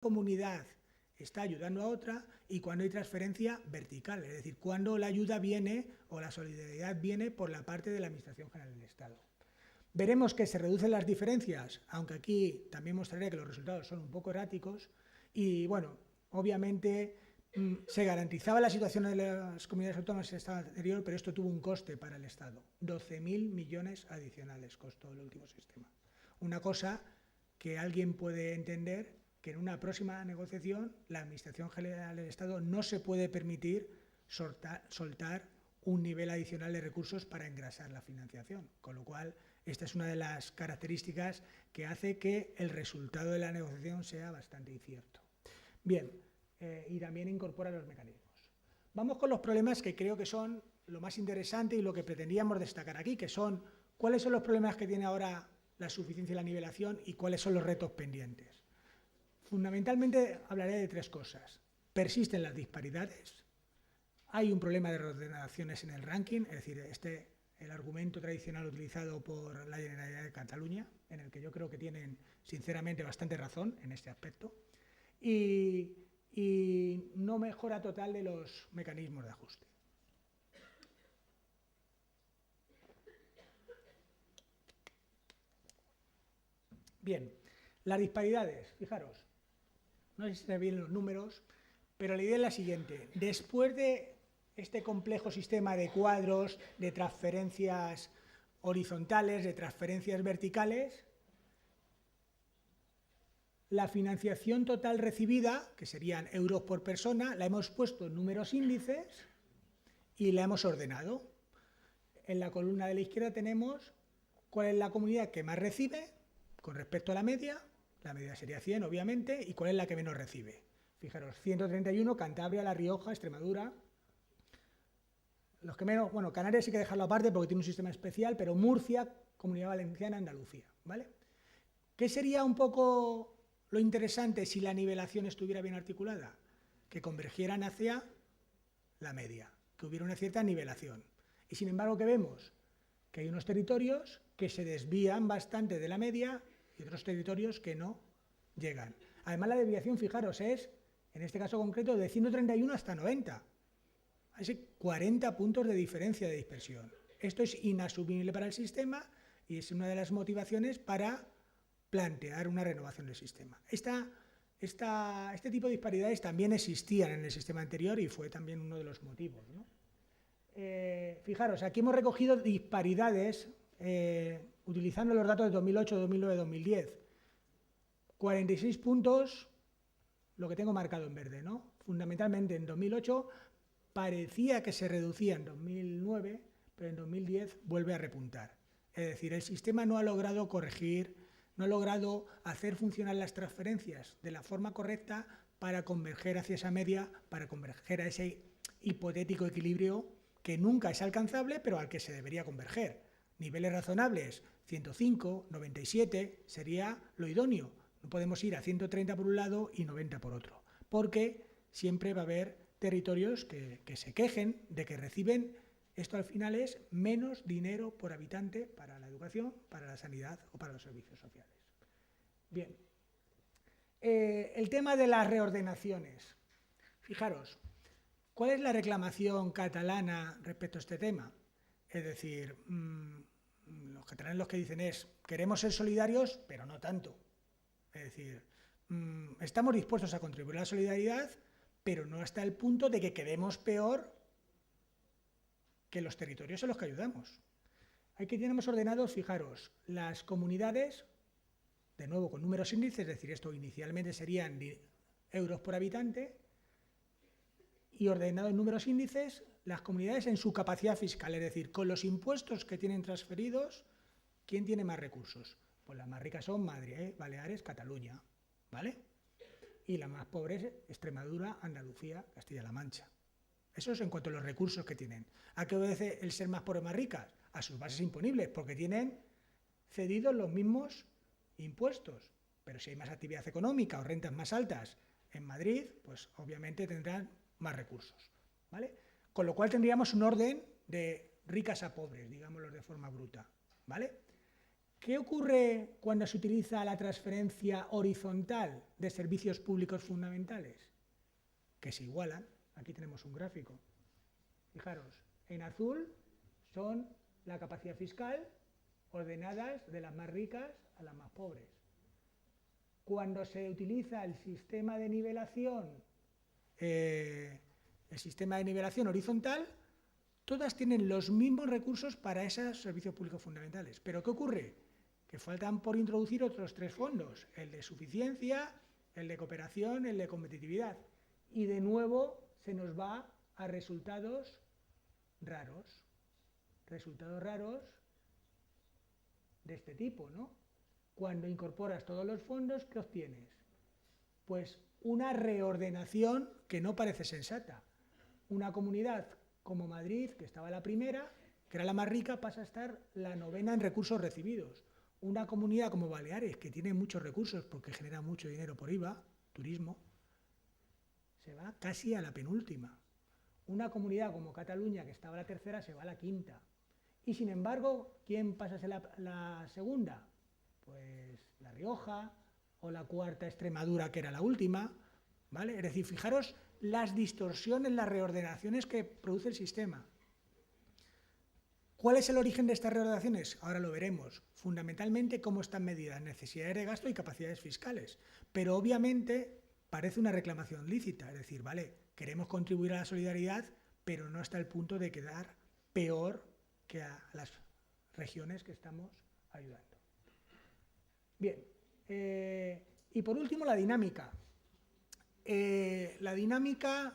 comunidad está ayudando a otra y cuando hay transferencia vertical, es decir, cuando la ayuda viene o la solidaridad viene por la parte de la Administración General del Estado. Veremos que se reducen las diferencias, aunque aquí también mostraré que los resultados son un poco erráticos y, bueno, obviamente se garantizaba la situación de las comunidades autónomas en el estado anterior, pero esto tuvo un coste para el Estado. 12.000 millones adicionales costó el último sistema. Una cosa que alguien puede entender que en una próxima negociación la Administración General del Estado no se puede permitir soltar un nivel adicional de recursos para engrasar la financiación, con lo cual esta es una de las características que hace que el resultado de la negociación sea bastante incierto. Bien, y también incorpora los mecanismos. Vamos con los problemas que creo que son lo más interesante y lo que pretendíamos destacar aquí, que son cuáles son los problemas que tiene ahora la suficiencia y la nivelación y cuáles son los retos pendientes. Fundamentalmente hablaré de tres cosas. Persisten las disparidades, hay un problema de reordenaciones en el ranking, es decir, el argumento tradicional utilizado por la Generalitat de Cataluña, en el que yo creo que tienen sinceramente bastante razón en este aspecto, y no mejora total de los mecanismos de ajuste. Bien, las disparidades, fijaros, no sé si se ven los números, pero la idea es la siguiente. Después de este complejo sistema de cuadros, de transferencias horizontales, de transferencias verticales, la financiación total recibida, que serían euros por persona, la hemos puesto en números índices y la hemos ordenado. En la columna de la izquierda tenemos cuál es la comunidad que más recibe con respecto a la media sería 100, obviamente, y cuál es la que menos recibe. Fijaros, 131, Cantabria, La Rioja, Extremadura. Los que menos, bueno, Canarias hay que dejarlo aparte porque tiene un sistema especial, pero Murcia, Comunidad Valenciana, Andalucía, ¿vale? ¿Qué sería un poco lo interesante si la nivelación estuviera bien articulada? Que convergieran hacia la media, que hubiera una cierta nivelación. Y sin embargo, ¿qué vemos? Que hay unos territorios que se desvían bastante de la media y otros territorios que no llegan. Además, la desviación, fijaros, es, en este caso concreto, de 131 hasta 90. Hay 40 puntos de diferencia de dispersión. Esto es inasumible para el sistema y es una de las motivaciones para plantear una renovación del sistema. Este tipo de disparidades también existían en el sistema anterior y fue también uno de los motivos, ¿no? Fijaros, aquí hemos recogido disparidades utilizando los datos de 2008, 2009, 2010. 46 puntos, lo que tengo marcado en verde, ¿no? Fundamentalmente en 2008 parecía que se reducía en 2009, pero en 2010 vuelve a repuntar. Es decir, el sistema no ha logrado corregir, no ha logrado hacer funcionar las transferencias de la forma correcta para converger hacia esa media, para converger a ese hipotético equilibrio que nunca es alcanzable, pero al que se debería converger. Niveles razonables, 105, 97, sería lo idóneo. No podemos ir a 130 por un lado y 90 por otro, porque siempre va a haber territorios que se quejen de que reciben, esto al final es menos dinero por habitante para la educación, para la sanidad o para los servicios sociales. Bien, el tema de las reordenaciones. Fijaros, ¿cuál es la reclamación catalana respecto a este tema? Es decir, los catalanes lo que dicen es, queremos ser solidarios, pero no tanto. Es decir, estamos dispuestos a contribuir a la solidaridad, pero no hasta el punto de que quedemos peor que los territorios en los que ayudamos. Aquí tenemos ordenados, fijaros, las comunidades, de nuevo con números índices, es decir, esto inicialmente serían euros por habitante, y ordenado en números índices, las comunidades en su capacidad fiscal, es decir, con los impuestos que tienen transferidos, ¿quién tiene más recursos? Pues las más ricas son Madrid, Baleares, Cataluña, ¿vale? Y las más pobres, Extremadura, Andalucía, Castilla-La Mancha. Eso es en cuanto a los recursos que tienen. ¿A qué obedece el ser más pobres, más ricas? A sus bases imponibles, porque tienen cedidos los mismos impuestos. Pero si hay más actividad económica o rentas más altas en Madrid, pues obviamente tendrán más recursos, ¿vale? Con lo cual tendríamos un orden de ricas a pobres, digámoslo de forma bruta, ¿vale? ¿Qué ocurre cuando se utiliza la transferencia horizontal de servicios públicos fundamentales? Que se igualan. Aquí tenemos un gráfico. Fijaros, en azul son la capacidad fiscal ordenadas de las más ricas a las más pobres. Cuando se utiliza el sistema de nivelación horizontal, todas tienen los mismos recursos para esos servicios públicos fundamentales. ¿Pero qué ocurre? Que faltan por introducir otros 3 fondos, el de suficiencia, el de cooperación, el de competitividad. Y de nuevo se nos va a resultados raros. Resultados raros de este tipo, ¿no? Cuando incorporas todos los fondos, ¿qué obtienes? Pues una reordenación que no parece sensata. Una comunidad como Madrid, que estaba la primera, que era la más rica, pasa a estar la 9ª en recursos recibidos. Una comunidad como Baleares, que tiene muchos recursos porque genera mucho dinero por IVA, turismo, se va casi a la penúltima. Una comunidad como Cataluña, que estaba la 3ª, se va a la 5ª. Y sin embargo, ¿quién pasa a ser la 2ª? Pues La Rioja o la 4ª Extremadura, que era la última, ¿vale? Es decir, fijaros las distorsiones, las reordenaciones que produce el sistema. ¿Cuál es el origen de estas reordenaciones? Ahora lo veremos. Fundamentalmente, cómo están medidas necesidades de gasto y capacidades fiscales. Pero obviamente parece una reclamación lícita, es decir, vale, queremos contribuir a la solidaridad, pero no hasta el punto de quedar peor que a las regiones que estamos ayudando. Bien, y por último la dinámica. La dinámica,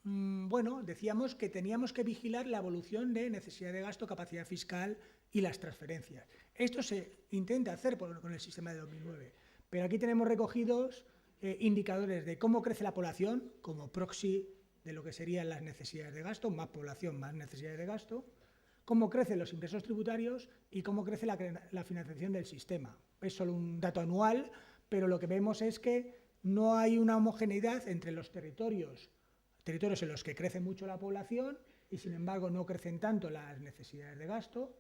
bueno, decíamos que teníamos que vigilar la evolución de necesidad de gasto, capacidad fiscal y las transferencias. Esto se intenta hacer con el sistema de 2009, pero aquí tenemos recogidos indicadores de cómo crece la población como proxy de lo que serían las necesidades de gasto, más población, más necesidades de gasto, cómo crecen los ingresos tributarios y cómo crece la financiación del sistema. Es solo un dato anual, pero lo que vemos es que no hay una homogeneidad entre los territorios en los que crece mucho la población y sin embargo no crecen tanto las necesidades de gasto,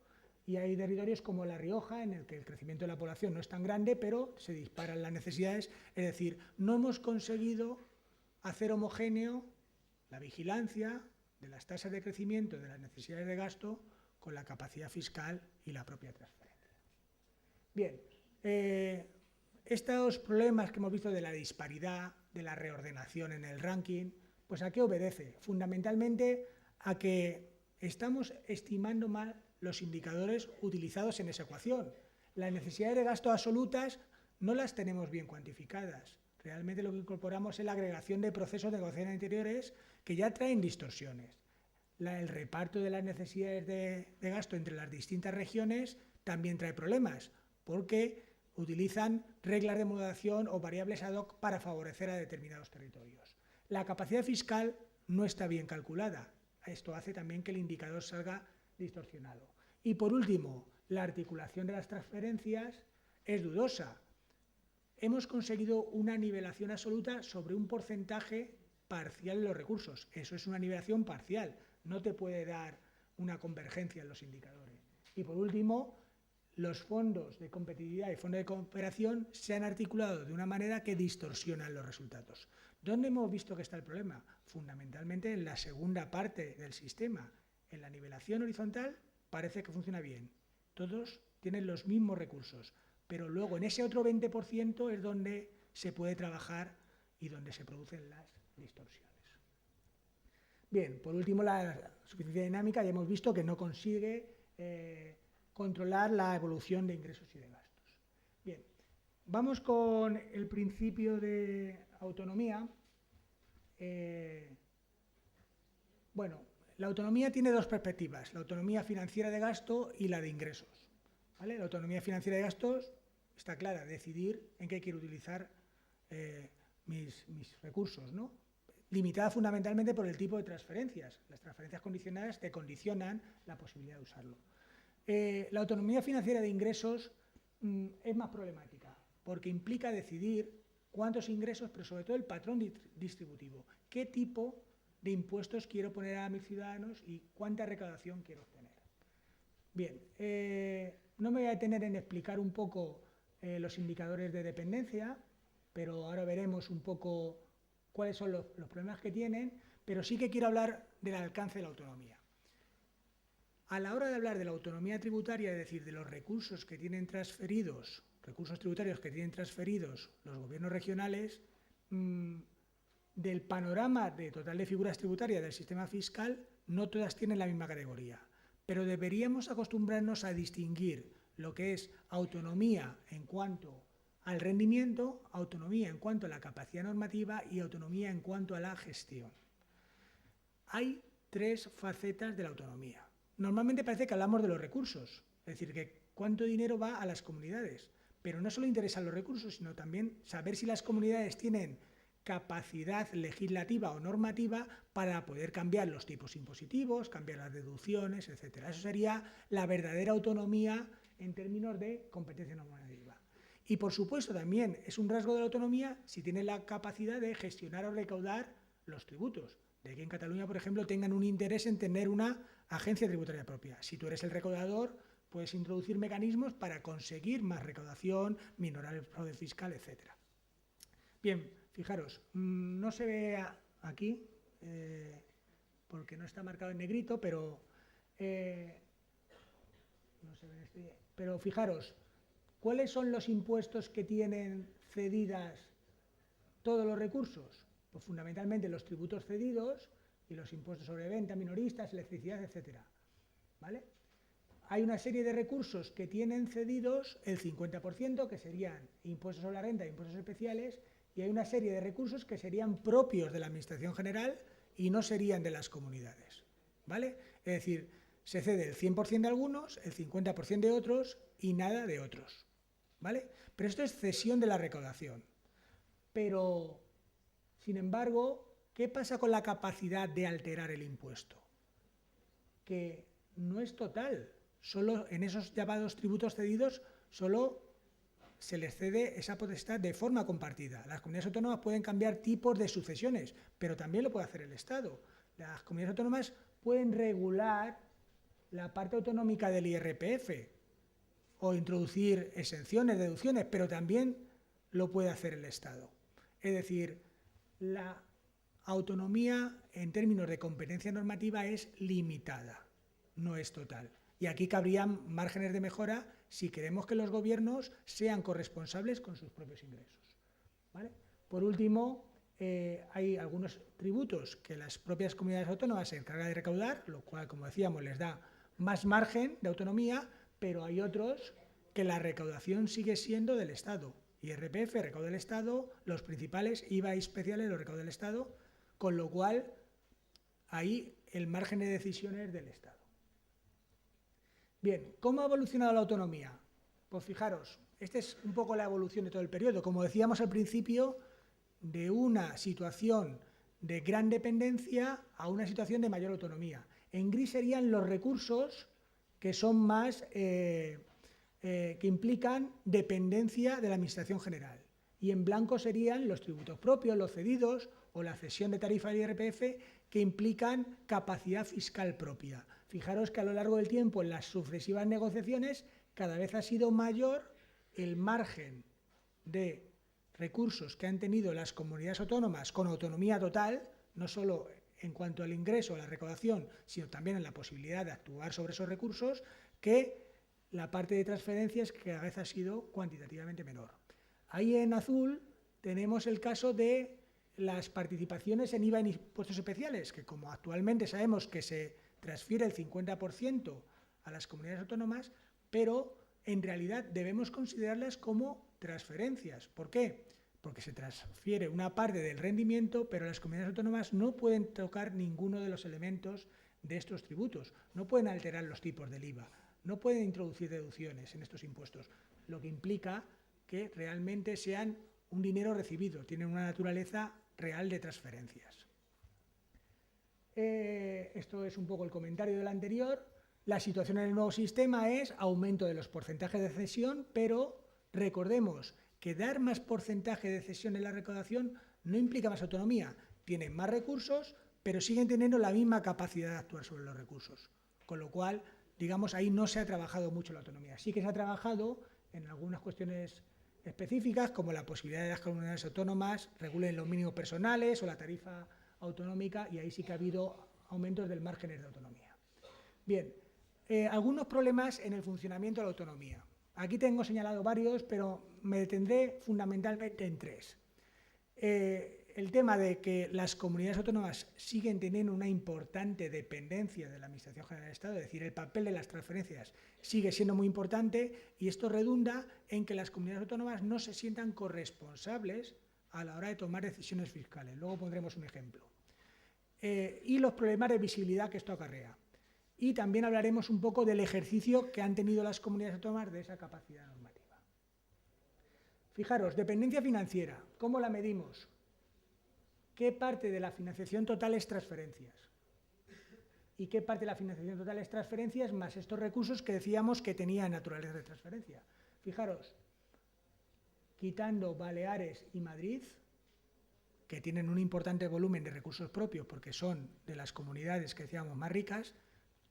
y hay territorios como La Rioja en el que el crecimiento de la población no es tan grande, pero se disparan las necesidades, es decir, no hemos conseguido hacer homogéneo la vigilancia de las tasas de crecimiento de las necesidades de gasto con la capacidad fiscal y la propia transferencia. Bien, estos problemas que hemos visto de la disparidad, de la reordenación en el ranking, pues ¿a qué obedece? Fundamentalmente a que estamos estimando mal los indicadores utilizados en esa ecuación. Las necesidades de gasto absolutas no las tenemos bien cuantificadas. Realmente lo que incorporamos es la agregación de procesos de negociación anteriores que ya traen distorsiones. El reparto de las necesidades de gasto entre las distintas regiones también trae problemas, porque utilizan reglas de modulación o variables ad hoc para favorecer a determinados territorios. La capacidad fiscal no está bien calculada. Esto hace también que el indicador salga distorsionado. Y por último, la articulación de las transferencias es dudosa. Hemos conseguido una nivelación absoluta sobre un porcentaje parcial de los recursos. Eso es una nivelación parcial. No te puede dar una convergencia en los indicadores. Y por último, los fondos de competitividad y fondos de cooperación se han articulado de una manera que distorsionan los resultados. ¿Dónde hemos visto que está el problema? Fundamentalmente en la segunda parte del sistema. En la nivelación horizontal parece que funciona bien. Todos tienen los mismos recursos, pero luego en ese otro 20% es donde se puede trabajar y donde se producen las distorsiones. Bien, por último, la suficiencia dinámica ya hemos visto que no consigue controlar la evolución de ingresos y de gastos. Bien, vamos con el principio de autonomía. Bueno, la autonomía tiene dos perspectivas, la autonomía financiera de gasto y la de ingresos. ¿Vale? La autonomía financiera de gastos está clara, decidir en qué quiero utilizar mis recursos, ¿no? Limitada fundamentalmente por el tipo de transferencias. Las transferencias condicionadas te condicionan la posibilidad de usarlo. La autonomía financiera de ingresos es más problemática, porque implica decidir cuántos ingresos, pero sobre todo el patrón distributivo, qué tipo de impuestos quiero poner a mis ciudadanos y cuánta recaudación quiero obtener. Bien, No me voy a detener en explicar un poco los indicadores de dependencia, pero ahora veremos un poco cuáles son los problemas que tienen, pero sí que quiero hablar del alcance de la autonomía. A la hora de hablar de la autonomía tributaria, es decir, de los recursos que tienen transferidos, recursos tributarios que tienen transferidos los gobiernos regionales, del panorama de total de figuras tributarias del sistema fiscal, no todas tienen la misma categoría, pero deberíamos acostumbrarnos a distinguir lo que es autonomía en cuanto al rendimiento, autonomía en cuanto a la capacidad normativa y autonomía en cuanto a la gestión. Hay tres facetas de la autonomía. Normalmente parece que hablamos de los recursos, es decir, que cuánto dinero va a las comunidades, pero no solo interesan los recursos, sino también saber si las comunidades tienen capacidad legislativa o normativa para poder cambiar los tipos impositivos, cambiar las deducciones, etc. Eso sería la verdadera autonomía en términos de competencia normativa. Y por supuesto también es un rasgo de la autonomía si tiene la capacidad de gestionar o recaudar los tributos. De que en Cataluña, por ejemplo, tengan un interés en tener una agencia tributaria propia. Si tú eres el recaudador, puedes introducir mecanismos para conseguir más recaudación, minorar el fraude fiscal, etc. Bien, fijaros, no se ve aquí, porque no está marcado en negrito, pero no se ve pero fijaros, ¿cuáles son los impuestos que tienen cedidas todos los recursos? Pues fundamentalmente los tributos cedidos y los impuestos sobre venta, minoristas, electricidad, etcétera. ¿Vale? Hay una serie de recursos que tienen cedidos el 50%, que serían impuestos sobre la renta e impuestos especiales, y hay una serie de recursos que serían propios de la Administración General y no serían de las comunidades. ¿Vale? Es decir, se cede el 100% de algunos, el 50% de otros y nada de otros. ¿Vale? Pero esto es cesión de la recaudación. Pero, sin embargo, ¿qué pasa con la capacidad de alterar el impuesto? Que no es total. Solo en esos llamados tributos cedidos, solo se les cede esa potestad de forma compartida. Las comunidades autónomas pueden cambiar tipos de sucesiones, pero también lo puede hacer el Estado. Las comunidades autónomas pueden regular la parte autonómica del IRPF o introducir exenciones, deducciones, pero también lo puede hacer el Estado. Es decir, la autonomía en términos de competencia normativa es limitada, no es total. Y aquí cabrían márgenes de mejora si queremos que los gobiernos sean corresponsables con sus propios ingresos. ¿Vale? Por último, hay algunos tributos que las propias comunidades autónomas se encargan de recaudar, lo cual, como decíamos, les da más margen de autonomía, pero hay otros que la recaudación sigue siendo del Estado. IRPF recauda el Estado, los principales IVA especiales los recauda el Estado, con lo cual ahí el margen de decisión es del Estado. Bien, ¿cómo ha evolucionado la autonomía? Pues fijaros, esta es un poco la evolución de todo el periodo. Como decíamos al principio, de una situación de gran dependencia a una situación de mayor autonomía. En gris serían los recursos que son más, que implican dependencia de la Administración General. Y en blanco serían los tributos propios, los cedidos o la cesión de tarifa del IRPF que implican capacidad fiscal propia. Fijaros que a lo largo del tiempo, en las sucesivas negociaciones, cada vez ha sido mayor el margen de recursos que han tenido las comunidades autónomas con autonomía total, no solo en cuanto al ingreso, a la recaudación, sino también en la posibilidad de actuar sobre esos recursos, que la parte de transferencias que cada vez ha sido cuantitativamente menor. Ahí en azul tenemos el caso de las participaciones en IVA en impuestos especiales, que como actualmente sabemos que se transfiere el 50% a las comunidades autónomas, pero en realidad debemos considerarlas como transferencias. ¿Por qué? Porque se transfiere una parte del rendimiento, pero las comunidades autónomas no pueden tocar ninguno de los elementos de estos tributos, no pueden alterar los tipos del IVA, no pueden introducir deducciones en estos impuestos, lo que implica que realmente sean un dinero recibido, tienen una naturaleza real de transferencias. Esto es un poco el comentario del anterior. La situación en el nuevo sistema es aumento de los porcentajes de cesión, pero recordemos que dar más porcentaje de cesión en la recaudación no implica más autonomía. Tienen más recursos, pero siguen teniendo la misma capacidad de actuar sobre los recursos. Con lo cual, digamos, ahí no se ha trabajado mucho la autonomía. Sí que se ha trabajado en algunas cuestiones específicas, como la posibilidad de las comunidades autónomas regulen los mínimos personales o la tarifa autonómica, y ahí sí que ha habido aumentos del márgenes de autonomía. Bien, algunos problemas en el funcionamiento de la autonomía. Aquí tengo señalado varios, pero me detendré fundamentalmente en tres. El tema de que las comunidades autónomas siguen teniendo una importante dependencia de la Administración General del Estado, es decir, el papel de las transferencias sigue siendo muy importante, y esto redunda en que las comunidades autónomas no se sientan corresponsables a la hora de tomar decisiones fiscales. Luego pondremos un ejemplo. Y los problemas de visibilidad que esto acarrea. Y también hablaremos un poco del ejercicio que han tenido las comunidades autónomas de esa capacidad normativa. Fijaros, dependencia financiera, ¿cómo la medimos? ¿Qué parte de la financiación total es transferencias? ¿Y qué parte de la financiación total es transferencias más estos recursos que decíamos que tenían naturaleza de transferencia? Fijaros, quitando Baleares y Madrid, que tienen un importante volumen de recursos propios porque son de las comunidades que decíamos más ricas,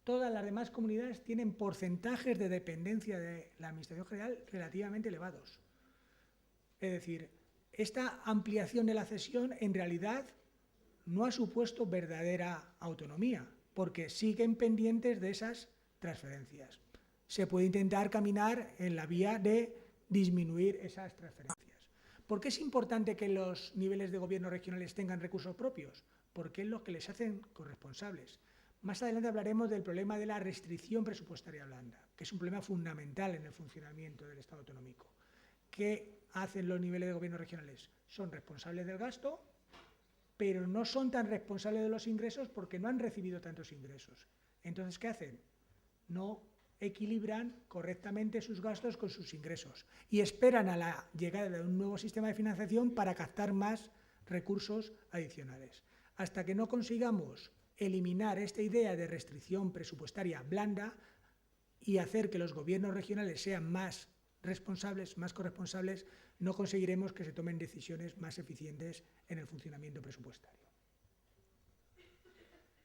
todas las demás comunidades tienen porcentajes de dependencia de la Administración General relativamente elevados. Es decir, esta ampliación de la cesión en realidad no ha supuesto verdadera autonomía, porque siguen pendientes de esas transferencias. Se puede intentar caminar en la vía de disminuir esas transferencias. ¿Por qué es importante que los niveles de gobierno regionales tengan recursos propios? Porque es lo que les hacen corresponsables. Más adelante hablaremos del problema de la restricción presupuestaria blanda, que es un problema fundamental en el funcionamiento del Estado autonómico. ¿Qué hacen los niveles de gobierno regionales? Son responsables del gasto, pero no son tan responsables de los ingresos porque no han recibido tantos ingresos. Entonces, ¿qué hacen? No equilibran correctamente sus gastos con sus ingresos y esperan a la llegada de un nuevo sistema de financiación para captar más recursos adicionales. Hasta que no consigamos eliminar esta idea de restricción presupuestaria blanda y hacer que los gobiernos regionales sean más responsables, más corresponsables, no conseguiremos que se tomen decisiones más eficientes en el funcionamiento presupuestario.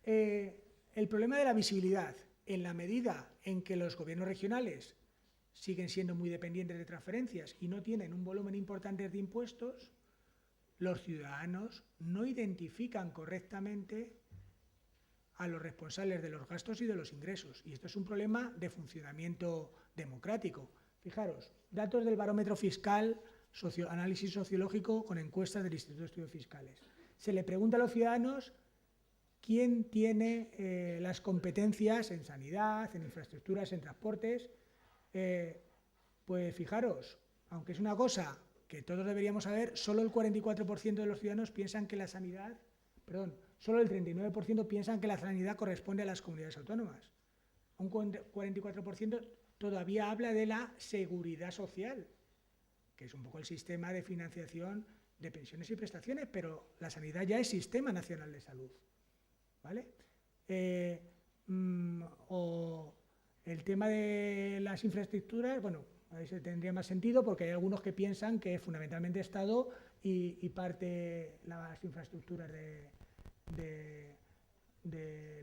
El problema de la visibilidad, en la medida en que los gobiernos regionales siguen siendo muy dependientes de transferencias y no tienen un volumen importante de impuestos, los ciudadanos no identifican correctamente a los responsables de los gastos y de los ingresos. Y esto es un problema de funcionamiento democrático. Fijaros, datos del barómetro fiscal, análisis sociológico con encuestas del Instituto de Estudios Fiscales. Se le pregunta a los ciudadanos quién tiene las competencias en sanidad, en infraestructuras, en transportes. Pues fijaros, aunque es una cosa que todos deberíamos saber, solo el 44% de los ciudadanos piensan que la sanidad, solo el 39% piensan que la sanidad corresponde a las comunidades autónomas. Un 44% todavía habla de la seguridad social, que es un poco el sistema de financiación de pensiones y prestaciones, pero la sanidad ya es Sistema Nacional de Salud, ¿vale? O el tema de las infraestructuras, bueno, ahí se tendría más sentido porque hay algunos que piensan que es fundamentalmente Estado y parte las infraestructuras de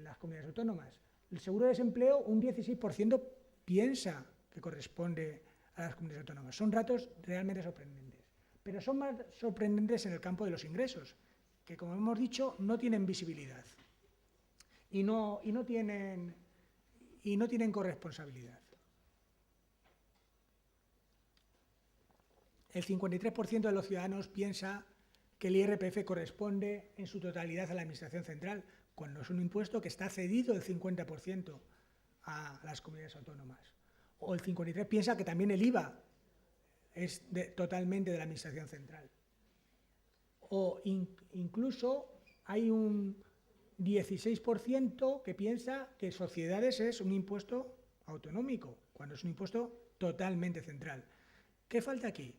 las comunidades autónomas. El seguro de desempleo, un 16% piensa que corresponde a las comunidades autónomas. Son datos realmente sorprendentes. Pero son más sorprendentes en el campo de los ingresos, que como hemos dicho, no tienen visibilidad y no tienen corresponsabilidad. El 53% de los ciudadanos piensa que el IRPF corresponde en su totalidad a la Administración Central, cuando es un impuesto que está cedido el 50% a las comunidades autónomas. O el 53% piensa que también el IVA es totalmente de la Administración Central. O incluso hay un 16% que piensa que sociedades es un impuesto autonómico, cuando es un impuesto totalmente central. ¿Qué falta aquí?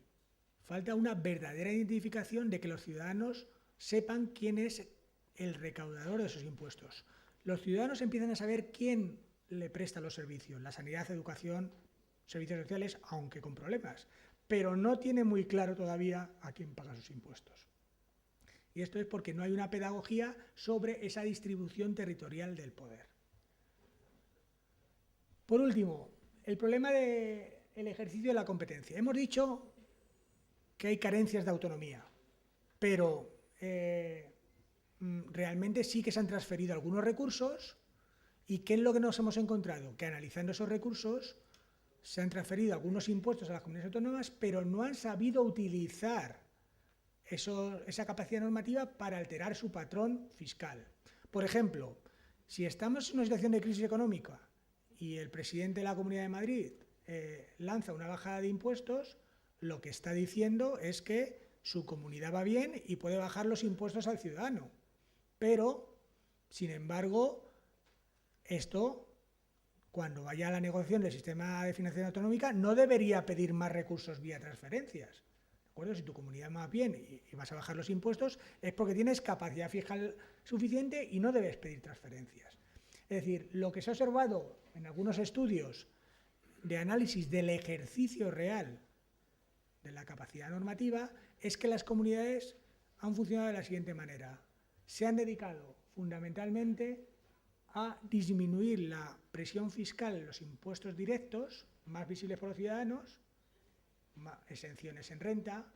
Falta una verdadera identificación de que los ciudadanos sepan quién es el recaudador de esos impuestos. Los ciudadanos empiezan a saber quién le presta los servicios, la sanidad, educación, servicios sociales, aunque con problemas, pero no tiene muy claro todavía a quién paga sus impuestos. Y esto es porque no hay una pedagogía sobre esa distribución territorial del poder. Por último, el problema del ejercicio de la competencia. Hemos dicho que hay carencias de autonomía, pero realmente sí que se han transferido algunos recursos. ¿Y qué es lo que nos hemos encontrado? Que analizando esos recursos se han transferido algunos impuestos a las comunidades autónomas, pero no han sabido utilizar esa capacidad normativa para alterar su patrón fiscal. Por ejemplo, si estamos en una situación de crisis económica y el presidente de la Comunidad de Madrid lanza una bajada de impuestos, lo que está diciendo es que su comunidad va bien y puede bajar los impuestos al ciudadano. Pero, sin embargo, esto, cuando vaya a la negociación del sistema de financiación autonómica, no debería pedir más recursos vía transferencias. ¿De acuerdo? Si tu comunidad va bien y vas a bajar los impuestos, es porque tienes capacidad fiscal suficiente y no debes pedir transferencias. Es decir, lo que se ha observado en algunos estudios de análisis del ejercicio real de la capacidad normativa es que las comunidades han funcionado de la siguiente manera. Se han dedicado fundamentalmente a disminuir la presión fiscal en los impuestos directos, más visibles por los ciudadanos, exenciones en renta,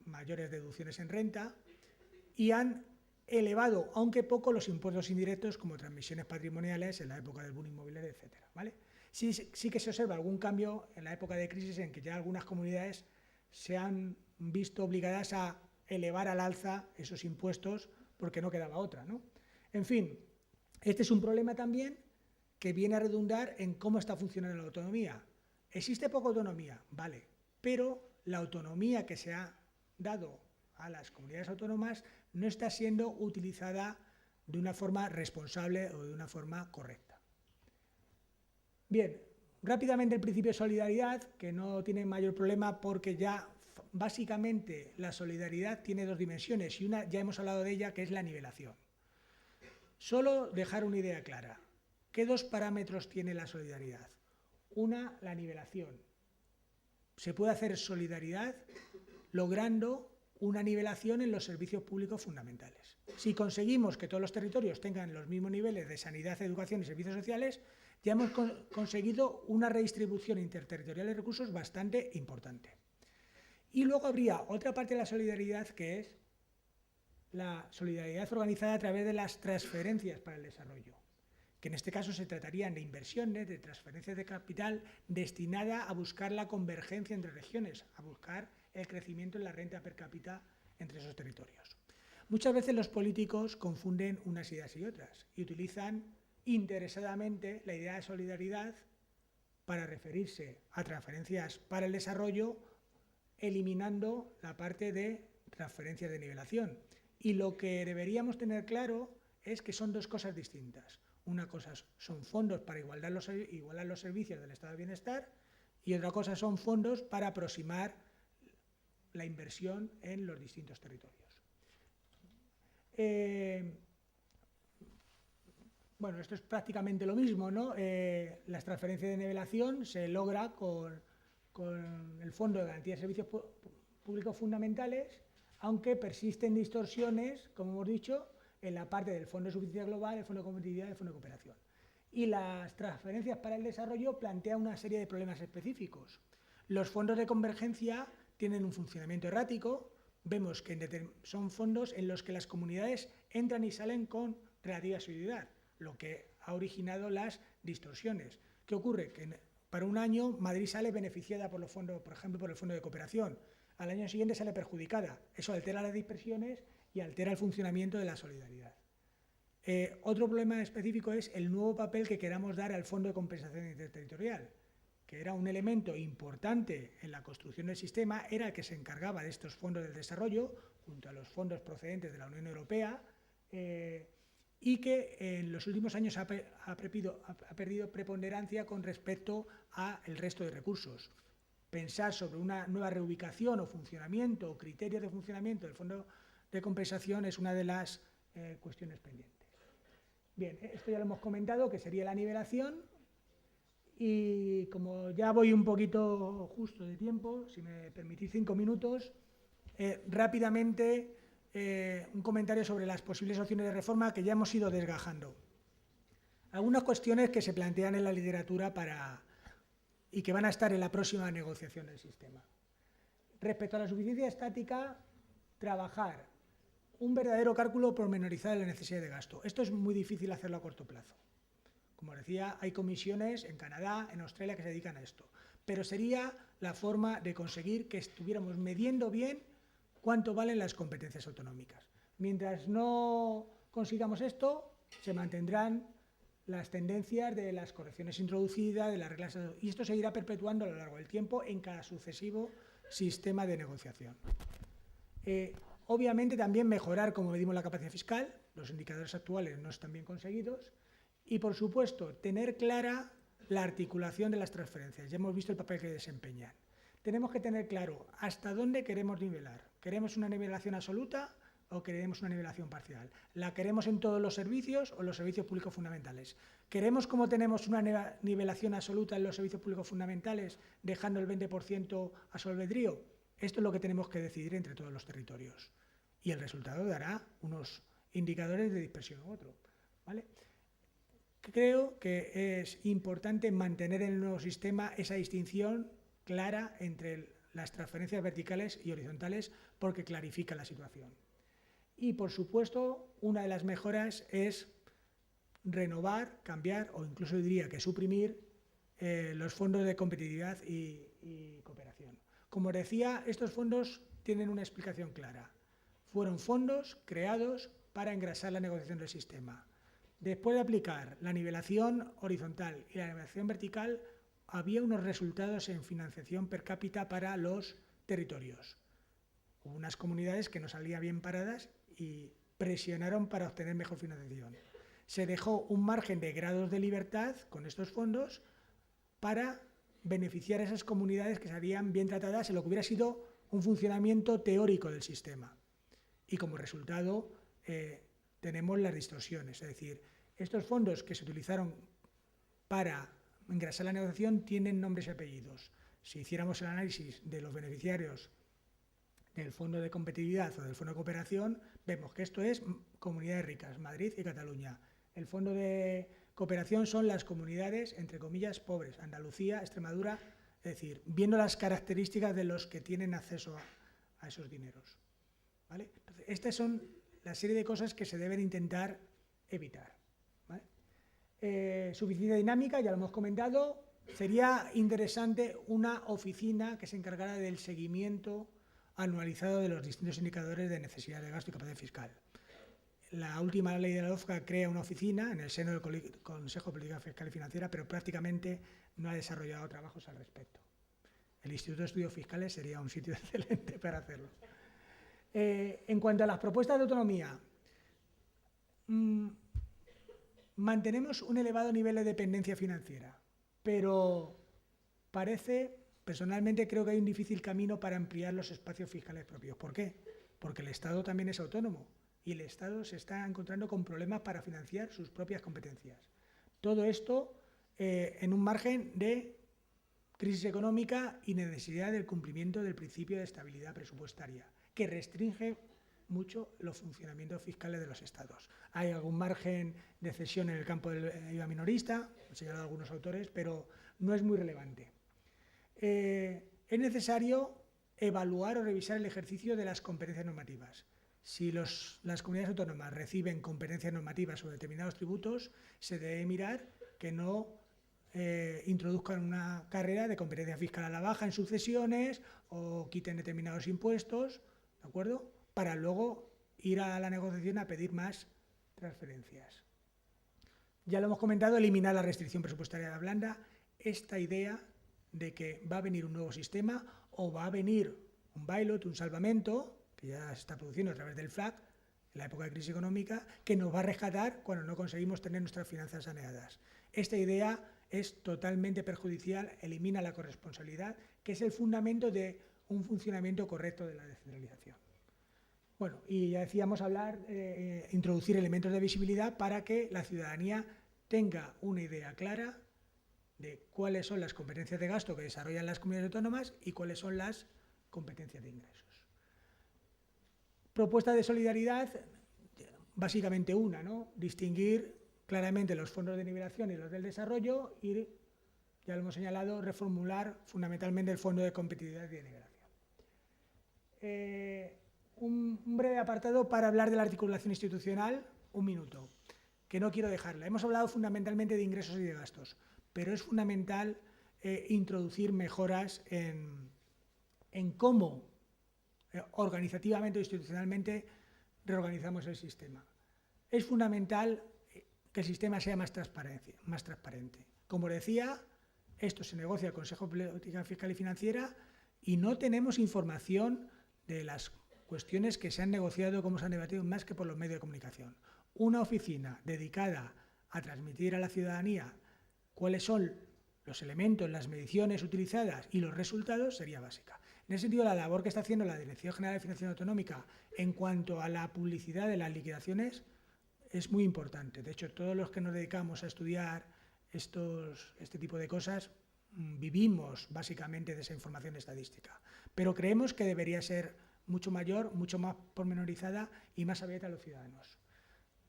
mayores deducciones en renta, y han elevado, aunque poco, los impuestos indirectos como transmisiones patrimoniales en la época del boom inmobiliario, etc. ¿Vale? Sí que se observa algún cambio en la época de crisis en que ya algunas comunidades se han visto obligadas a elevar al alza esos impuestos porque no quedaba otra, ¿no? En fin, este es un problema también que viene a redundar en cómo está funcionando la autonomía. ¿Existe poca autonomía? Vale, pero la autonomía que se ha dado a las comunidades autónomas no está siendo utilizada de una forma responsable o de una forma correcta. Bien, rápidamente el principio de solidaridad, que no tiene mayor problema porque ya básicamente la solidaridad tiene dos dimensiones y una ya hemos hablado de ella, que es la nivelación. Solo dejar una idea clara. ¿Qué dos parámetros tiene la solidaridad? Una, la nivelación. Se puede hacer solidaridad logrando una nivelación en los servicios públicos fundamentales. Si conseguimos que todos los territorios tengan los mismos niveles de sanidad, educación y servicios sociales, ya hemos conseguido una redistribución interterritorial de recursos bastante importante. Y luego habría otra parte de la solidaridad que es la solidaridad organizada a través de las transferencias para el desarrollo, que en este caso se tratarían de inversiones, de transferencias de capital destinada a buscar la convergencia entre regiones, a buscar el crecimiento en la renta per cápita entre esos territorios. Muchas veces los políticos confunden unas ideas y otras y utilizan interesadamente la idea de solidaridad para referirse a transferencias para el desarrollo, eliminando la parte de transferencias de nivelación. Y lo que deberíamos tener claro es que son dos cosas distintas. Una cosa son fondos para igualar los servicios del estado de bienestar y otra cosa son fondos para aproximar la inversión en los distintos territorios. Bueno, esto es prácticamente lo mismo, ¿no? Las transferencias de nivelación se logra con el Fondo de Garantía de Servicios Públicos Fundamentales, aunque persisten distorsiones, como hemos dicho, en la parte del Fondo de Suficiencia Global, el Fondo de Competitividad y el Fondo de Cooperación. Y las transferencias para el desarrollo plantean una serie de problemas específicos. Los fondos de convergencia tienen un funcionamiento errático, vemos que son fondos en los que las comunidades entran y salen con relativa asiduidad, lo que ha originado las distorsiones. ¿Qué ocurre? Que para un año Madrid sale beneficiada por los fondos, por ejemplo, por el Fondo de Cooperación. Al año siguiente sale perjudicada. Eso altera las dispersiones y altera el funcionamiento de la solidaridad. Otro problema específico es el nuevo papel que queramos dar al Fondo de Compensación Interterritorial, que era un elemento importante en la construcción del sistema, era el que se encargaba de estos fondos del desarrollo, junto a los fondos procedentes de la Unión Europea, y que en los últimos años ha perdido preponderancia con respecto al resto de recursos. Pensar sobre una nueva reubicación o funcionamiento o criterios de funcionamiento del Fondo de Compensación es una de las cuestiones pendientes. Bien, esto ya lo hemos comentado, que sería la nivelación, y como ya voy un poquito justo de tiempo, si me permitís 5 minutos, rápidamente un comentario sobre las posibles opciones de reforma que ya hemos ido desgajando. Algunas cuestiones que se plantean en la literatura y que van a estar en la próxima negociación del sistema. Respecto a la suficiencia estática, trabajar un verdadero cálculo pormenorizado de la necesidad de gasto. Esto es muy difícil hacerlo a corto plazo. Como decía, hay comisiones en Canadá, en Australia que se dedican a esto. Pero sería la forma de conseguir que estuviéramos midiendo bien cuánto valen las competencias autonómicas. Mientras no consigamos esto, se mantendrán las tendencias de las correcciones introducidas, de las reglas, y esto seguirá perpetuando a lo largo del tiempo en cada sucesivo sistema de negociación. Obviamente también mejorar cómo medimos la capacidad fiscal, los indicadores actuales no están bien conseguidos, y por supuesto tener clara la articulación de las transferencias. Ya hemos visto el papel que desempeñan. Tenemos que tener claro hasta dónde queremos nivelar. ¿Queremos una nivelación absoluta o queremos una nivelación parcial? ¿La queremos en todos los servicios o en los servicios públicos fundamentales? ¿Queremos, como tenemos, una nivelación absoluta en los servicios públicos fundamentales, dejando el 20% a su albedrío? Esto es lo que tenemos que decidir entre todos los territorios. Y el resultado dará unos indicadores de dispersión u otro, ¿vale? Creo que es importante mantener en el nuevo sistema esa distinción clara entre las transferencias verticales y horizontales porque clarifica la situación. Y, por supuesto, una de las mejoras es renovar, cambiar o incluso diría que suprimir los fondos de competitividad y cooperación. Como decía, estos fondos tienen una explicación clara. Fueron fondos creados para engrasar la negociación del sistema. Después de aplicar la nivelación horizontal y la nivelación vertical, había unos resultados en financiación per cápita para los territorios. Hubo unas comunidades que no salían bien paradas y presionaron para obtener mejor financiación. Se dejó un margen de grados de libertad con estos fondos para beneficiar a esas comunidades que salían bien tratadas en lo que hubiera sido un funcionamiento teórico del sistema. Y como resultado tenemos las distorsiones, es decir, estos fondos que se utilizaron para engrasar la negociación tienen nombres y apellidos. Si hiciéramos el análisis de los beneficiarios del Fondo de Competitividad o del Fondo de Cooperación, vemos que esto es comunidades ricas, Madrid y Cataluña. El Fondo de Cooperación son las comunidades, entre comillas, pobres, Andalucía, Extremadura, es decir, viendo las características de los que tienen acceso a esos dineros, ¿vale? Entonces, estas son la serie de cosas que se deben intentar evitar, ¿vale? Suficiencia dinámica, ya lo hemos comentado. Sería interesante una oficina que se encargara del seguimiento anualizado de los distintos indicadores de necesidad de gasto y capacidad fiscal. La última ley de la LOFCA crea una oficina en el seno del Consejo de Política Fiscal y Financiera, pero prácticamente no ha desarrollado trabajos al respecto. El Instituto de Estudios Fiscales sería un sitio excelente para hacerlo. En cuanto a las propuestas de autonomía, mantenemos un elevado nivel de dependencia financiera, pero personalmente creo que hay un difícil camino para ampliar los espacios fiscales propios. ¿Por qué? Porque el Estado también es autónomo y el Estado se está encontrando con problemas para financiar sus propias competencias. Todo esto en un margen de crisis económica y necesidad del cumplimiento del principio de estabilidad presupuestaria, que restringe mucho los funcionamientos fiscales de los estados. Hay algún margen de cesión en el campo del IVA minorista, han señalado algunos autores, pero no es muy relevante. Es necesario evaluar o revisar el ejercicio de las competencias normativas. Si las comunidades autónomas reciben competencias normativas sobre determinados tributos, se debe mirar que no introduzcan una carrera de competencia fiscal a la baja en sucesiones o quiten determinados impuestos, ¿de acuerdo?, para luego ir a la negociación a pedir más transferencias. Ya lo hemos comentado, eliminar la restricción presupuestaria blanda. Esta idea de que va a venir un nuevo sistema o va a venir un bailot, un salvamento, que ya se está produciendo a través del FLAC, en la época de crisis económica, que nos va a rescatar cuando no conseguimos tener nuestras finanzas saneadas. Esta idea es totalmente perjudicial, elimina la corresponsabilidad, que es el fundamento de un funcionamiento correcto de la descentralización. Bueno, y ya decíamos introducir elementos de visibilidad para que la ciudadanía tenga una idea clara de cuáles son las competencias de gasto que desarrollan las comunidades autónomas y cuáles son las competencias de ingresos. Propuesta de solidaridad, básicamente una, ¿no? Distinguir claramente los fondos de nivelación y los del desarrollo y, ya lo hemos señalado, reformular fundamentalmente el fondo de competitividad y de nivelación. Un breve apartado para hablar de la articulación institucional, 1 minuto, que no quiero dejarla. Hemos hablado fundamentalmente de ingresos y de gastos, pero es fundamental introducir mejoras en cómo organizativamente o institucionalmente reorganizamos el sistema. Es fundamental que el sistema sea más transparente. Como decía, esto se negocia el Consejo de Política Fiscal y Financiera y no tenemos información de las cuestiones que se han negociado, cómo se han debatido, más que por los medios de comunicación. Una oficina dedicada a transmitir a la ciudadanía cuáles son los elementos, las mediciones utilizadas y los resultados sería básica. En ese sentido, la labor que está haciendo la Dirección General de Financiación Autonómica en cuanto a la publicidad de las liquidaciones es muy importante. De hecho, todos los que nos dedicamos a estudiar este tipo de cosas vivimos básicamente de esa información estadística. Pero creemos que debería ser mucho mayor, mucho más pormenorizada y más abierta a los ciudadanos.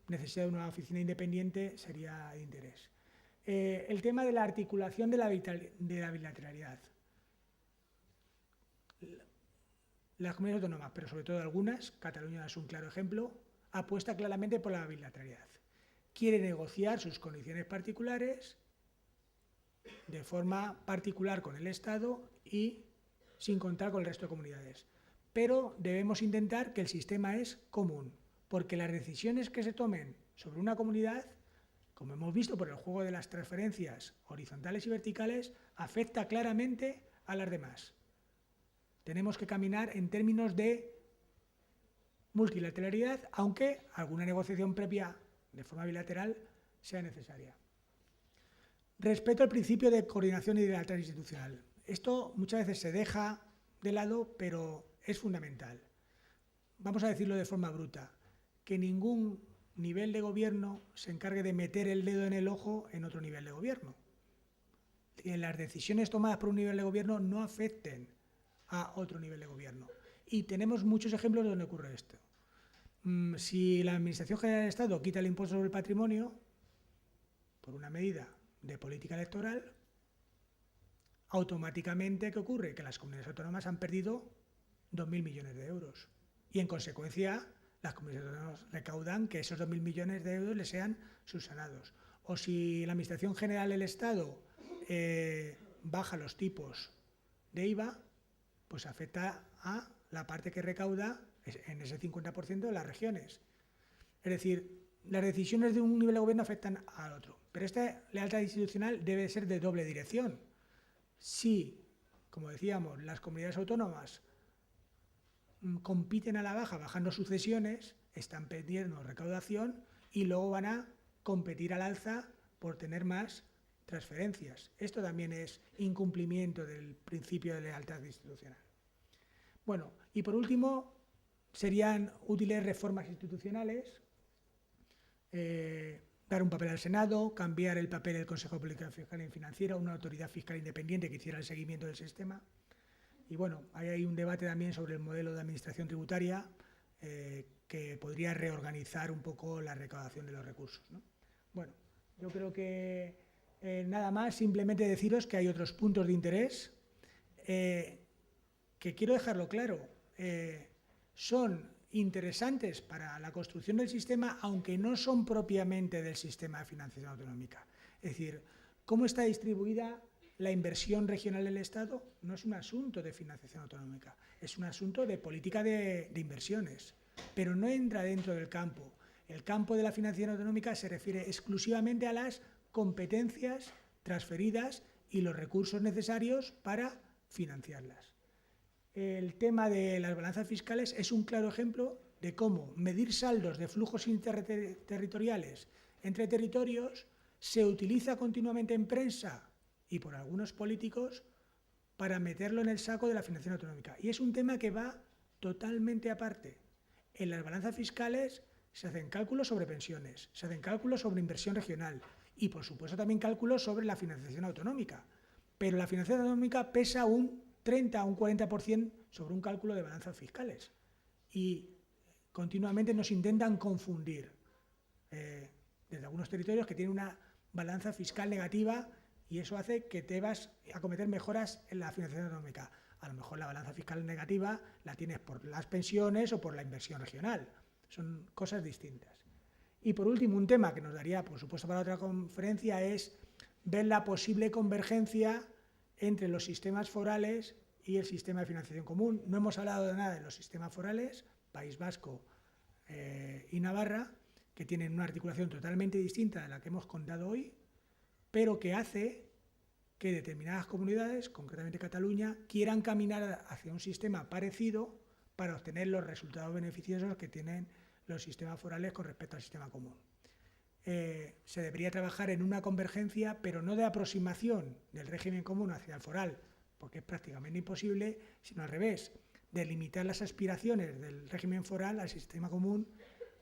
Necesidad de una oficina independiente sería de interés. El tema de la articulación de la bilateralidad. Las comunidades autónomas, pero sobre todo algunas, Cataluña es un claro ejemplo, apuesta claramente por la bilateralidad. Quiere negociar sus condiciones particulares de forma particular con el Estado y sin contar con el resto de comunidades. Pero debemos intentar que el sistema es común, porque las decisiones que se tomen sobre una comunidad, como hemos visto por el juego de las transferencias horizontales y verticales, afecta claramente a las demás. Tenemos que caminar en términos de multilateralidad, aunque alguna negociación previa de forma bilateral sea necesaria. Respecto al principio de coordinación y de lealtad institucional. Esto muchas veces se deja de lado, pero es fundamental. Vamos a decirlo de forma bruta, que ningún nivel de gobierno se encargue de meter el dedo en el ojo en otro nivel de gobierno. Que las decisiones tomadas por un nivel de gobierno no afecten a otro nivel de gobierno. Y tenemos muchos ejemplos donde ocurre esto. Si la Administración General del Estado quita el impuesto sobre el patrimonio, por una medida de política electoral, automáticamente, ¿qué ocurre? Que las comunidades autónomas han perdido 2.000 millones de euros. Y en consecuencia, las comunidades autónomas recaudan que esos 2.000 millones de euros les sean subsanados. O si la Administración General del Estado baja los tipos de IVA, pues afecta a la parte que recauda en ese 50% de las regiones. Es decir, las decisiones de un nivel de gobierno afectan al otro. Pero esta lealtad institucional debe ser de doble dirección. Si, como decíamos, las comunidades autónomas compiten a la baja bajando sucesiones, están perdiendo recaudación y luego van a competir al alza por tener más transferencias. Esto también es incumplimiento del principio de lealtad institucional. Bueno, y por último, serían útiles reformas institucionales, dar un papel al Senado, cambiar el papel del Consejo de Política Fiscal y Financiera, una autoridad fiscal independiente que hiciera el seguimiento del sistema. Y bueno, hay un debate también sobre el modelo de administración tributaria que podría reorganizar un poco la recaudación de los recursos, ¿no? Bueno, yo creo que nada más, simplemente deciros que hay otros puntos de interés que quiero dejarlo claro, son interesantes para la construcción del sistema, aunque no son propiamente del sistema de financiación autonómica. Es decir, cómo está distribuida la inversión regional del Estado no es un asunto de financiación autonómica, es un asunto de política de inversiones, pero no entra dentro del campo. El campo de la financiación autonómica se refiere exclusivamente a las competencias transferidas y los recursos necesarios para financiarlas. El tema de las balanzas fiscales es un claro ejemplo de cómo medir saldos de flujos interterritoriales entre territorios se utiliza continuamente en prensa y por algunos políticos para meterlo en el saco de la financiación autonómica. Y es un tema que va totalmente aparte. En las balanzas fiscales se hacen cálculos sobre pensiones, se hacen cálculos sobre inversión regional y, por supuesto, también cálculos sobre la financiación autonómica. Pero la financiación autonómica pesa un 30 a un 40% sobre un cálculo de balanzas fiscales. Y continuamente nos intentan confundir. desde algunos territorios que tienen una balanza fiscal negativa y eso hace que debas acometer mejoras en la financiación autonómica. A lo mejor la balanza fiscal negativa la tienes por las pensiones o por la inversión regional. Son cosas distintas. Y por último, un tema que nos daría, por supuesto, para otra conferencia es ver la posible convergencia entre los sistemas forales y el sistema de financiación común. No hemos hablado de nada de los sistemas forales, País Vasco y Navarra, que tienen una articulación totalmente distinta de la que hemos contado hoy, pero que hace que determinadas comunidades, concretamente Cataluña, quieran caminar hacia un sistema parecido para obtener los resultados beneficiosos que tienen los sistemas forales con respecto al sistema común. Se debería trabajar en una convergencia, pero no de aproximación del régimen común hacia el foral, porque es prácticamente imposible, sino al revés, de limitar las aspiraciones del régimen foral al sistema común.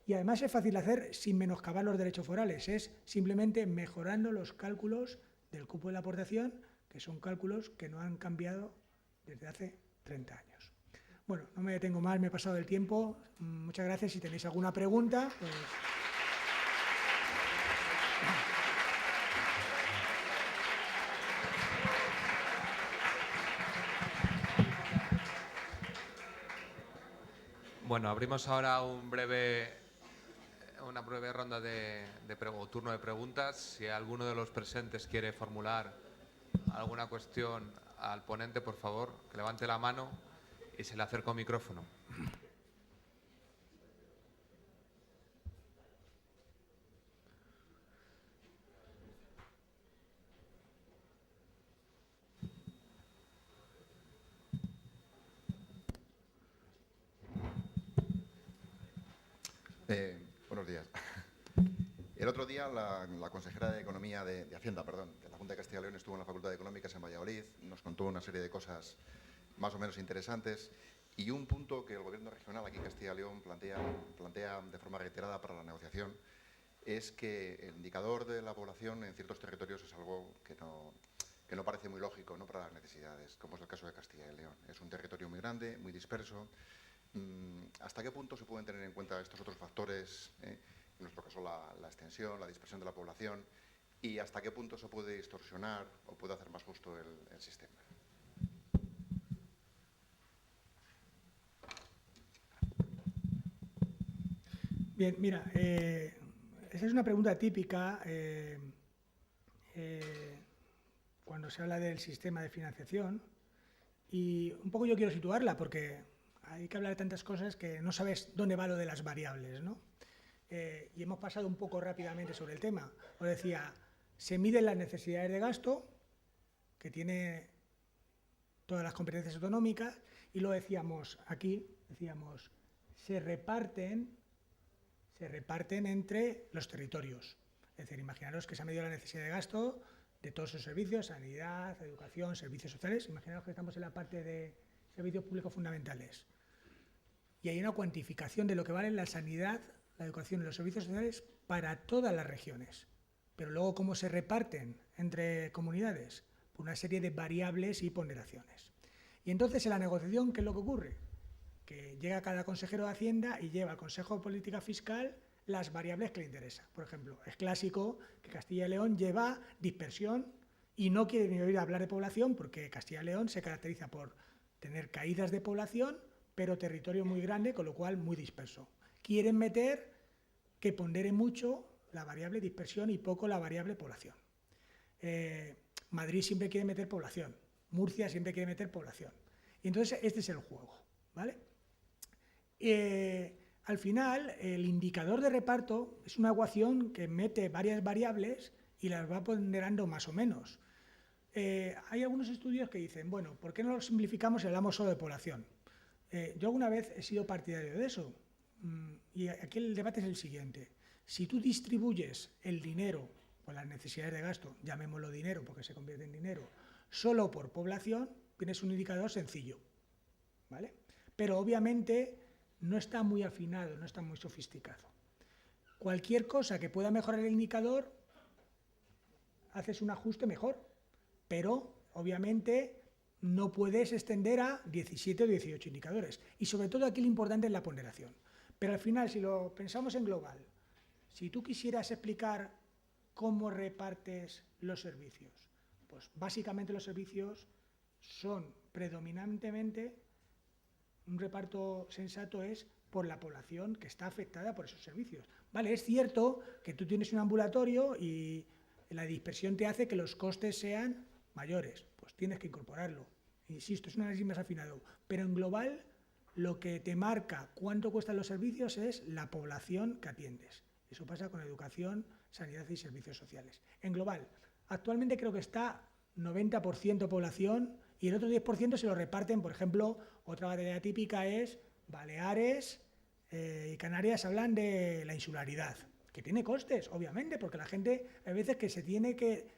Y además es fácil hacer sin menoscabar los derechos forales, es simplemente mejorando los cálculos del cupo de la aportación, que son cálculos que no han cambiado desde hace 30 años. Bueno, no me detengo más, me he pasado del tiempo. Muchas gracias. Si tenéis alguna pregunta, pues... Bueno, abrimos ahora una breve ronda o turno de preguntas. Si alguno de los presentes quiere formular alguna cuestión al ponente, por favor, que levante la mano y se le acerca un micrófono. Buenos días. El otro día la consejera de Economía de Hacienda, perdón, de la Junta de Castilla y León estuvo en la Facultad de Económicas en Valladolid, nos contó una serie de cosas más o menos interesantes y un punto que el Gobierno regional aquí en Castilla y León plantea de forma reiterada para la negociación es que el indicador de la población en ciertos territorios es algo que no parece muy lógico, ¿no?, para las necesidades, como es el caso de Castilla y León. Es un territorio muy grande, muy disperso. ¿Hasta qué punto se pueden tener en cuenta estos otros factores, en nuestro caso la extensión, la dispersión de la población, y hasta qué punto se puede distorsionar o puede hacer más justo el sistema? Bien, mira, esa es una pregunta típica cuando se habla del sistema de financiación y un poco yo quiero situarla porque hay que hablar de tantas cosas que no sabes dónde va lo de las variables, ¿no? Y hemos pasado un poco rápidamente sobre el tema. Os decía, se miden las necesidades de gasto, que tiene todas las competencias autonómicas, y lo decíamos aquí, se reparten entre los territorios. Es decir, imaginaros que se ha medido la necesidad de gasto de todos esos servicios, sanidad, educación, servicios sociales. Imaginaros que estamos en la parte de servicios públicos fundamentales. Y hay una cuantificación de lo que valen la sanidad, la educación y los servicios sociales para todas las regiones. Pero luego, ¿cómo se reparten entre comunidades? Por una serie de variables y ponderaciones. Y entonces, en la negociación, ¿qué es lo que ocurre? Que llega cada consejero de Hacienda y lleva al Consejo de Política Fiscal las variables que le interesan. Por ejemplo, es clásico que Castilla y León lleva dispersión y no quiere ni oír hablar de población porque Castilla y León se caracteriza por tener caídas de población, pero territorio muy grande, con lo cual muy disperso. Quieren meter que pondere mucho la variable dispersión y poco la variable población. Madrid siempre quiere meter población, Murcia siempre quiere meter población. Y entonces este es el juego, ¿vale? Al final, el indicador de reparto es una ecuación que mete varias variables y las va ponderando más o menos. Hay algunos estudios que dicen, bueno, ¿por qué no lo simplificamos y hablamos solo de población? Yo alguna vez he sido partidario de eso, y aquí el debate es el siguiente. Si tú distribuyes el dinero por las necesidades de gasto, llamémoslo dinero porque se convierte en dinero, solo por población, tienes un indicador sencillo, ¿vale? Pero obviamente no está muy afinado, no está muy sofisticado. Cualquier cosa que pueda mejorar el indicador, haces un ajuste mejor, pero obviamente no puedes extender a 17 o 18 indicadores. Y sobre todo aquí lo importante es la ponderación. Pero al final, si lo pensamos en global, Si tú quisieras explicar cómo repartes los servicios, pues básicamente los servicios son predominantemente, un reparto sensato es por la población que está afectada por esos servicios. Vale, es cierto que tú tienes un ambulatorio y la dispersión te hace que los costes sean mayores, pues tienes que incorporarlo. Insisto, es un análisis más afinado, pero en global lo que te marca cuánto cuestan los servicios es la población que atiendes. Eso pasa con educación, sanidad y servicios sociales. En global, actualmente creo que está 90% población y el otro 10% se lo reparten, por ejemplo, otra variedad típica es Baleares y Canarias hablan de la insularidad, que tiene costes, obviamente, porque la gente hay veces que se tiene que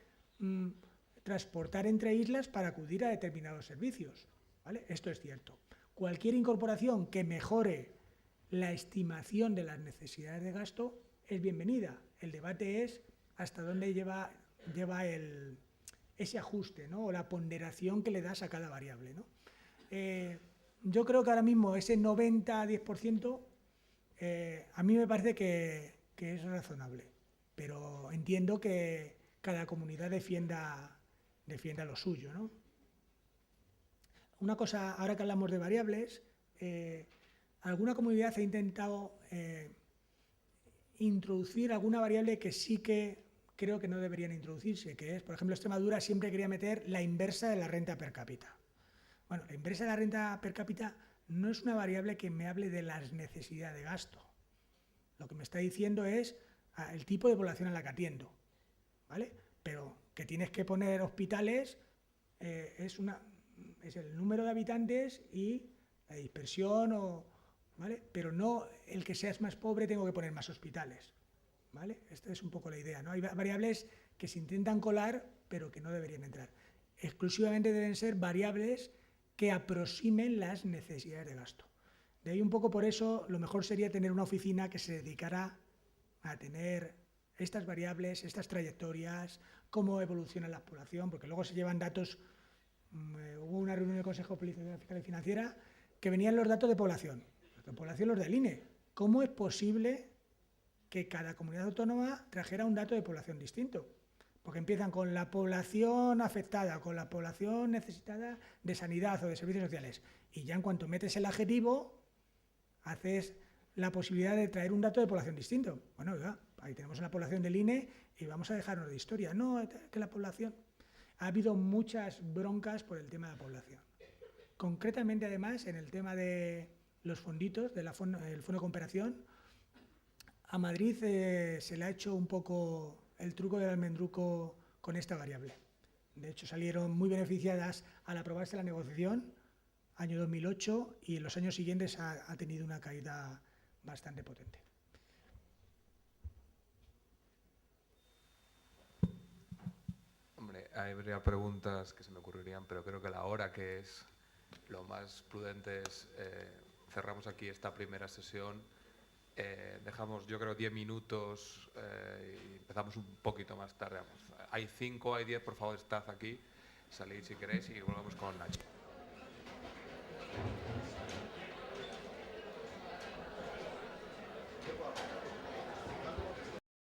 transportar entre islas para acudir a determinados servicios, ¿vale? Esto es cierto. Cualquier incorporación que mejore la estimación de las necesidades de gasto es bienvenida. El debate es hasta dónde lleva ese ajuste, ¿no? O la ponderación que le das a cada variable, ¿no? Yo creo que ahora mismo ese 90-10% a mí me parece que es razonable, pero entiendo que cada comunidad defienda lo suyo, ¿no? Una cosa, ahora que hablamos de variables, alguna comunidad ha intentado introducir alguna variable que sí que creo que no deberían introducirse, que es, por ejemplo, Extremadura siempre quería meter la inversa de la renta per cápita. Bueno, la inversa de la renta per cápita no es una variable que me hable de las necesidades de gasto. Lo que me está diciendo es el tipo de población a la que atiendo, ¿vale? Pero que tienes que poner hospitales es el número de habitantes y la dispersión, ¿vale? Pero no el que seas más pobre tengo que poner más hospitales, ¿vale? Esta es un poco la idea, ¿no? Hay variables que se intentan colar pero que no deberían entrar. Exclusivamente deben ser variables que aproximen las necesidades de gasto. De ahí un poco por eso lo mejor sería tener una oficina que se dedicara a tener estas variables, estas trayectorias, cómo evoluciona la población, porque luego se llevan datos. Hubo una reunión del Consejo de Política Fiscal y Financiera que venían los datos de población. Los del INE. ¿Cómo es posible que cada comunidad autónoma trajera un dato de población distinto? Porque empiezan con la población afectada, con la población necesitada de sanidad o de servicios sociales. Y ya en cuanto metes el adjetivo, haces la posibilidad de traer un dato de población distinto. Bueno, oiga, ahí tenemos la población del INE y vamos a dejarnos de historia. No, que la población... Ha habido muchas broncas por el tema de la población. Concretamente, además, en el tema de los fonditos, del Fondo de Cooperación, a Madrid se le ha hecho un poco el truco del almendruco con esta variable. De hecho, salieron muy beneficiadas al aprobarse la negociación, año 2008, y en los años siguientes ha tenido una caída bastante potente. Hombre, habría preguntas que se me ocurrirían, pero creo que la hora que es, lo más prudente es cerramos aquí esta primera sesión. Dejamos, yo creo, 10 minutos y empezamos un poquito más tarde. Hay 5, hay 10, por favor, estad aquí, salid si queréis y volvemos con Nacho.